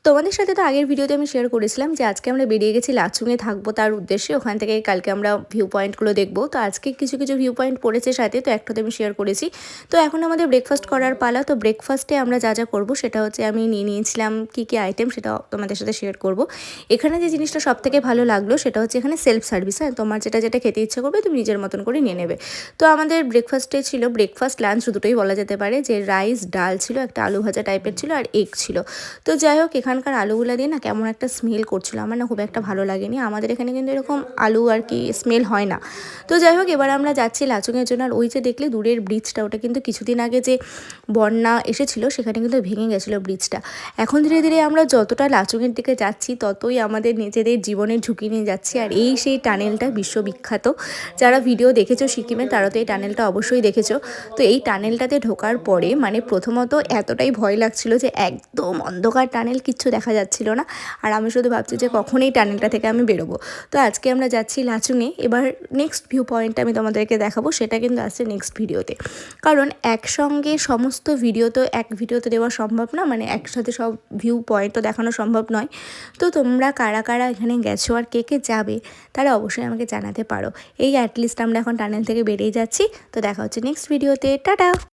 তোমাদের সাথে তো আগের ভিডিওতে আমি শেয়ার করেছিলাম যে আজকে আমরা বেরিয়ে গেছি লাচুংয়ে থাকবো তার উদ্দেশ্যে, ওখান থেকে কালকে আমরা ভিউ পয়েন্টগুলো দেখবো। তো আজকে কিছু কিছু ভিউ পয়েন্ট পড়েছে সাথে, তো একটাতে আমি শেয়ার করেছি। তো এখন আমাদের ব্রেকফাস্ট করার পালা। তো ব্রেকফাস্টে আমরা যা যা করবো সেটা হচ্ছে আমি নিয়ে নিয়েছিলাম কী কী আইটেম, সেটা তোমাদের সাথে শেয়ার করব। এখানে যে জিনিসটা সব থেকে ভালো লাগলো সেটা হচ্ছে এখানে সেলফ সার্ভিস। হ্যাঁ, তোমার যেটা যেটা খেতে ইচ্ছা করবে তুমি নিজের মতন করে নিয়ে নেবে। তো আমাদের ব্রেকফাস্টে ছিল, ব্রেকফাস্ট লাঞ্চ দুটোই বলা যেতে পারে, যে রাইস ডাল ছিল, একটা আলু ভাজা টাইপের ছিল আর এগ ছিল। তো যাই হোক, এখানকার আলুগুলো দিয়ে না কেমন একটা স্মেল করছিল, আমার না খুব একটা ভালো লাগেনি। আমাদের এখানে কিন্তু এরকম আলু আর কি স্মেল হয় না। তো যাই হোক, এবার আমরা যাচ্ছি লাচুংয়ের জন্য। আর ওই যে দেখলে দূরের ব্রিজটা, ওটা কিন্তু কিছুদিন আগে যে বন্যা এসেছিল সেখানে কিন্তু ভেঙে গেছিলো ব্রিজটা। এখন ধীরে ধীরে আমরা যতটা লাচুংয়ের দিকে যাচ্ছি ততই আমাদের নিজেদের জীবনের ঝুঁকি নিয়ে যাচ্ছি। আর এই সেই টানেলটা বিশ্ববিখ্যাত, যারা ভিডিও দেখেছো সিকিমে তারা তো এই টানেলটা অবশ্যই দেখেছো। তো এই টানেলটাতে ঢোকার পরে মানে প্রথমত এতটাই ভয় লাগছিল যে একদম অন্ধকার টানেল, কিচ্ছু দেখা যাচ্ছিল না। আর আমি শুধু ভাবছি যে কখন এই টানেলটা থেকে আমি বেরোবো। তো আজকে আমরা যাচ্ছি লাচুংয়ে। এবার নেক্সট ভিউ পয়েন্টটা আমি তোমাদেরকে দেখাবো, সেটা কিন্তু আসছে নেক্সট ভিডিওতে। কারণ একসঙ্গে সমস্ত ভিডিও তো এক ভিডিওতে দেওয়া সম্ভব না, মানে একসাথে সব ভিউ পয়েন্ট তো দেখানো সম্ভব নয়। তো তোমরা কারা কারা এখানে গেছো আর কে কে যাবে তারা অবশ্যই আমাকে জানাতে পারো। এই অ্যাটলিস্ট আমরা এখন টানেল থেকে বেরিয়ে যাচ্ছি। তো দেখা হচ্ছে নেক্সট ভিডিওতে, টাটা।